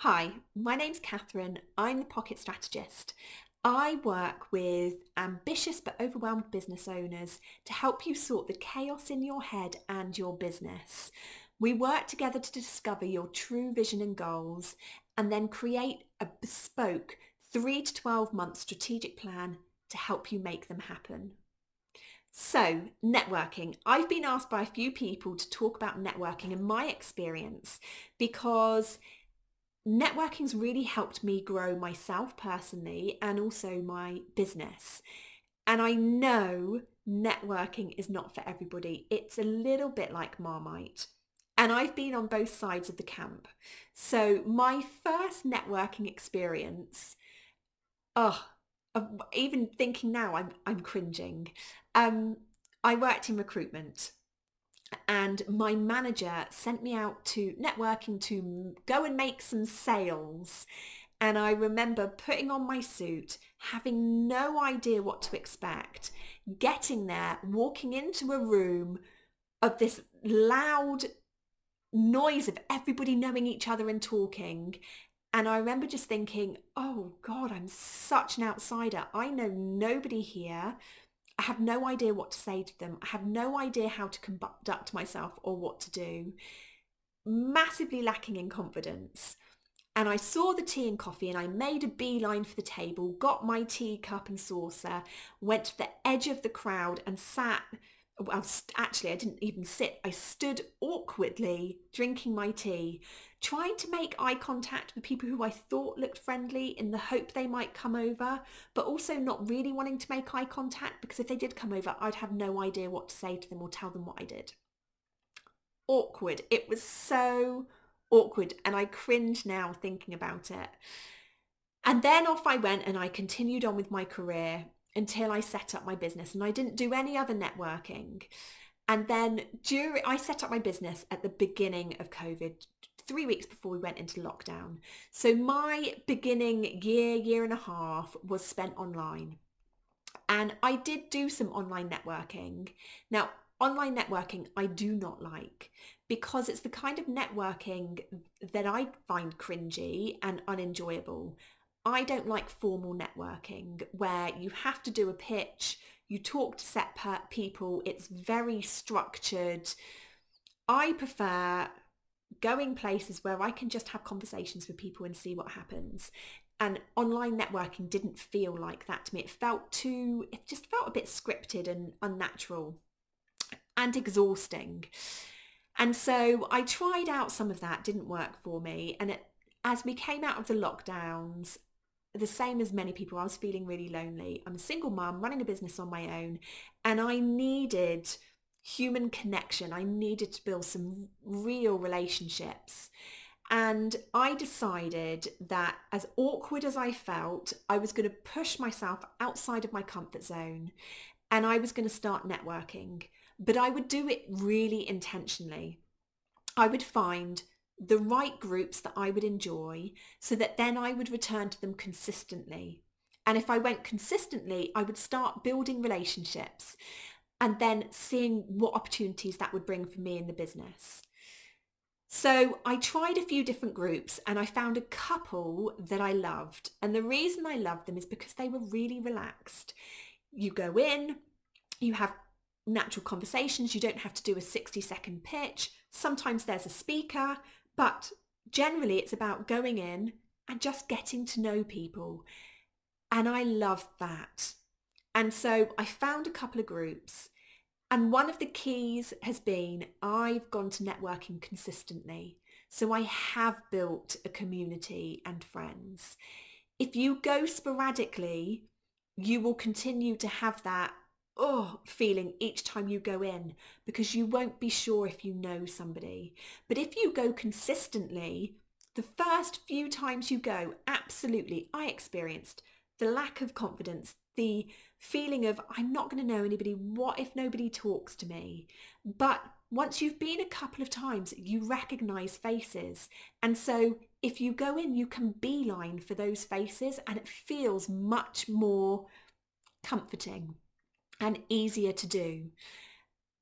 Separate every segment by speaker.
Speaker 1: Hi, my name's Catherine. I'm the Pocket Strategist. I work with ambitious but overwhelmed business owners to help you sort the chaos in your head and your business. We work together to discover your true vision and goals and then create a bespoke 3 to 12 month strategic plan to help you make them happen. So, networking. I've been asked by a few people to talk about networking and my experience because networking's really helped me grow myself personally and also my business. And I know networking is not for everybody. It's a little bit like Marmite. And I've been on both sides of the camp. So my first networking experience, oh, even thinking now, I'm cringing. Um, I worked in recruitment and my manager sent me out to networking to go and make some sales. And I remember putting on my suit, having no idea what to expect, getting there, walking into a room of this loud noise of everybody knowing each other and talking. And I remember just thinking, oh God, I'm such an outsider. I know nobody here. I have no idea what to say to them. I have no idea how to conduct myself or what to do. Massively lacking in confidence. And I saw the tea and coffee and I made a beeline for the table, got my tea cup and saucer, went to the edge of the crowd and sat. Well, actually, I didn't even sit. I stood awkwardly drinking my tea, trying to make eye contact with people who I thought looked friendly in the hope they might come over, but also not really wanting to make eye contact because if they did come over, I'd have no idea what to say to them or tell them what I did. Awkward. It was so awkward and I cringe now thinking about it. And then off I went and I continued on with my career until I set up my business and I didn't do any other networking. And then I set up my business at the beginning of COVID, 3 weeks before we went into lockdown. So my beginning year and a half was spent online. And I did do some online networking. Now, online networking I do not like because it's the kind of networking that I find cringy and unenjoyable. I don't like formal networking where you have to do a pitch, you talk to set people, it's very structured. I prefer going places where I can just have conversations with people and see what happens. And online networking didn't feel like that to me. It just felt a bit scripted and unnatural and exhausting. And so I tried out some of that, didn't work for me. As we came out of the lockdowns, the same as many people, I was feeling really lonely. I'm a single mum running a business on my own, and I needed human connection. I needed to build some real relationships. And I decided that as awkward as I felt, I was going to push myself outside of my comfort zone and I was going to start networking. But I would do it really intentionally. I would find the right groups that I would enjoy so that then I would return to them consistently. And if I went consistently, I would start building relationships and then seeing what opportunities that would bring for me in the business. So I tried a few different groups and I found a couple that I loved. And the reason I loved them is because they were really relaxed. You go in, you have natural conversations. You don't have to do a 60-second pitch. Sometimes there's a speaker, but generally it's about going in and just getting to know people. And I loved that. And so I found a couple of groups. And one of the keys has been I've gone to networking consistently. So I have built a community and friends. If you go sporadically, you will continue to have that feeling each time you go in because you won't be sure if you know somebody. But if you go consistently, the first few times you go, absolutely, I experienced the lack of confidence, the feeling of I'm not going to know anybody. What if nobody talks to me? But once you've been a couple of times, you recognize faces. And so if you go in, you can beeline for those faces and it feels much more comforting and easier to do.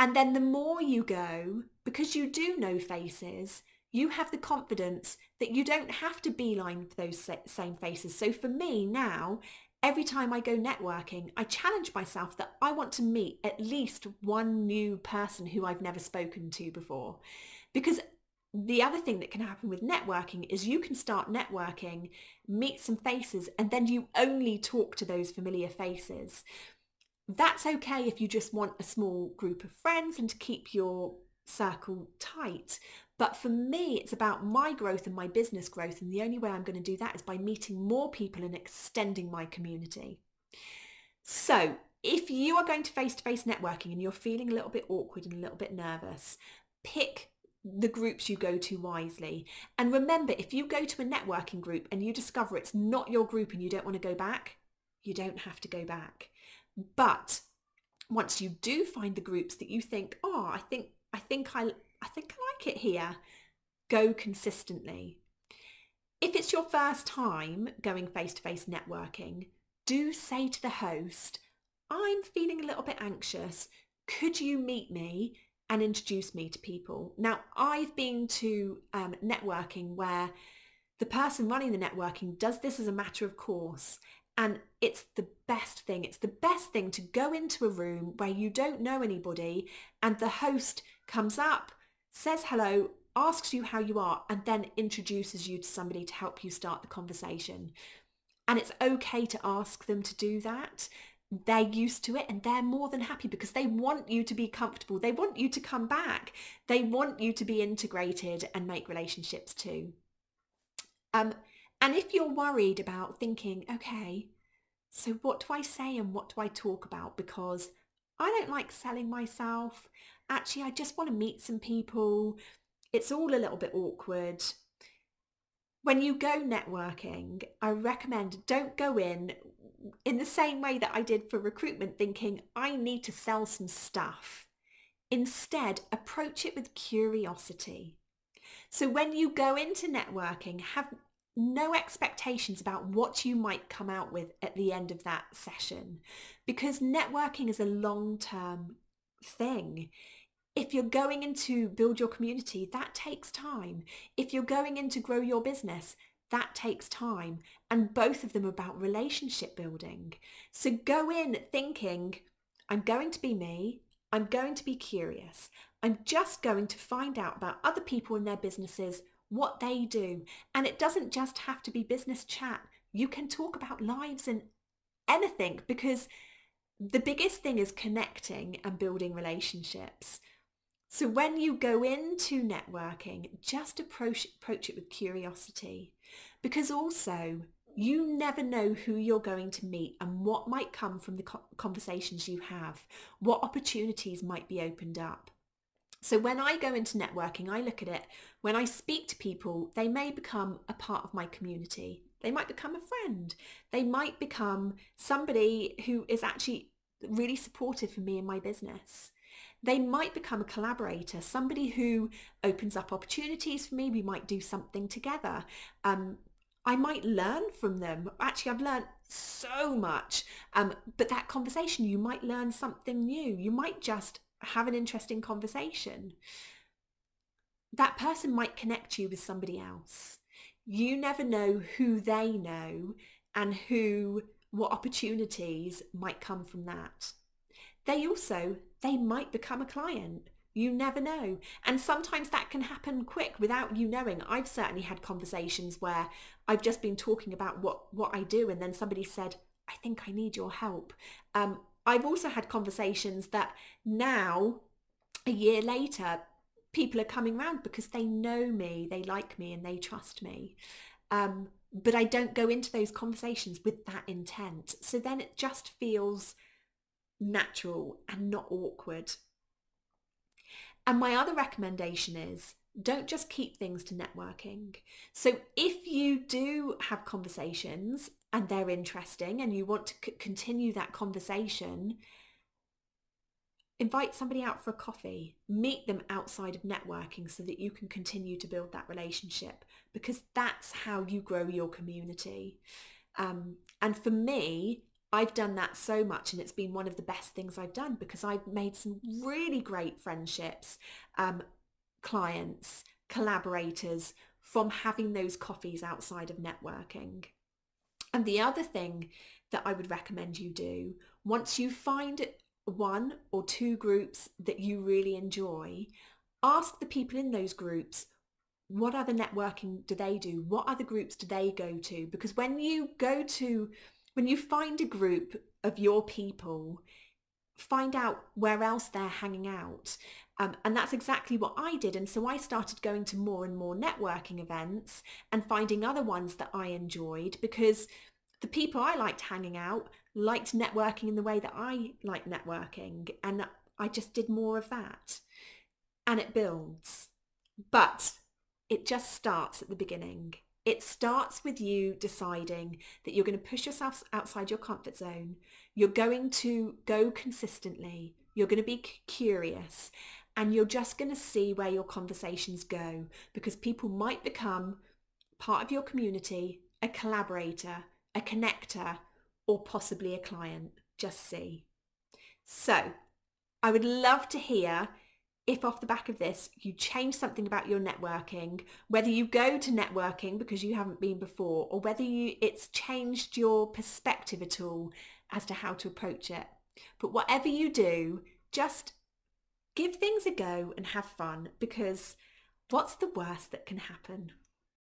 Speaker 1: And then the more you go, because you do know faces, You have the confidence that you don't have to beeline for those same faces. So for me now, every time I go networking, I challenge myself that I want to meet at least one new person who I've never spoken to before. Because the other thing that can happen with networking is you can start networking, meet some faces, and then you only talk to those familiar faces. That's okay if you just want a small group of friends and to keep your circle tight. But for me, it's about my growth and my business growth. And the only way I'm going to do that is by meeting more people and extending my community. So if you are going to face-to-face networking and you're feeling a little bit awkward and a little bit nervous, pick the groups you go to wisely. And remember, if you go to a networking group and you discover it's not your group and you don't want to go back, you don't have to go back. But once you do find the groups that you think, oh, I think I like it here, go consistently. If it's your first time going face-to-face networking, do say to the host, I'm feeling a little bit anxious. Could you meet me and introduce me to people? Now, I've been to networking where the person running the networking does this as a matter of course. And it's the best thing. It's the best thing to go into a room where you don't know anybody and the host comes up, says hello, asks you how you are, and then introduces you to somebody to help you start the conversation. And it's okay to ask them to do that. They're used to it and they're more than happy because they want you to be comfortable. They want you to come back. They want you to be integrated and make relationships too. And if you're worried about thinking, okay, so what do I say and what do I talk about? Because I don't like selling myself. Actually, I just want to meet some people. It's all a little bit awkward. When you go networking, I recommend don't go in the same way that I did for recruitment thinking, I need to sell some stuff. Instead, approach it with curiosity. So when you go into networking, have no expectations about what you might come out with at the end of that session, because networking is a long-term thing. If you're going in to build your community, that takes time. If you're going in to grow your business, that takes time. And both of them are about relationship building. So go in thinking, I'm going to be me. I'm going to be curious. I'm just going to find out about other people and their businesses, what they do. And it doesn't just have to be business chat. You can talk about lives and anything, because the biggest thing is connecting and building relationships. So when you go into networking, just approach it with curiosity, because also you never know who you're going to meet and what might come from the conversations you have, what opportunities might be opened up. So when I go into networking, I look at it, when I speak to people, they may become a part of my community. They might become a friend. They might become somebody who is actually really supportive for me in my business. They might become a collaborator, somebody who opens up opportunities for me. We might do something together. I might learn from them. Actually, I've learned so much. But that conversation, you might learn something new. You might just have an interesting conversation. That person might connect you with somebody else. You never know who they know and what opportunities might come from that. They might become a client. You never know. And sometimes that can happen quick without you knowing. I've certainly had conversations where I've just been talking about what I do, and then somebody said, I think I need your help. I've also had conversations that now, a year later, people are coming around because they know me, they like me, and they trust me. But I don't go into those conversations with that intent. So then it just feels natural and not awkward. And my other recommendation is don't just keep things to networking. So if you do have conversations and they're interesting and you want to continue that conversation, invite somebody out for a coffee, meet them outside of networking so that you can continue to build that relationship, because that's how you grow your community. And for me, I've done that so much, and it's been one of the best things I've done because I've made some really great friendships, clients, collaborators from having those coffees outside of networking. And the other thing that I would recommend you do, once you find one or two groups that you really enjoy, ask the people in those groups, what other networking do they do? What other groups do they go to? Because when you find a group of your people, find out where else they're hanging out. And that's exactly what I did. And so I started going to more and more networking events and finding other ones that I enjoyed, because the people I liked hanging out liked networking in the way that I like networking. And I just did more of that. And it builds. But it just starts at the beginning. It starts with you deciding that you're going to push yourself outside your comfort zone. You're going to go consistently. You're going to be curious, and you're just going to see where your conversations go, because people might become part of your community, a collaborator, a connector, or possibly a client. Just see. So I would love to hear if off the back of this you change something about your networking, whether you go to networking because you haven't been before, or whether it's changed your perspective at all as to how to approach it. But whatever you do, just give things a go and have fun, because what's the worst that can happen?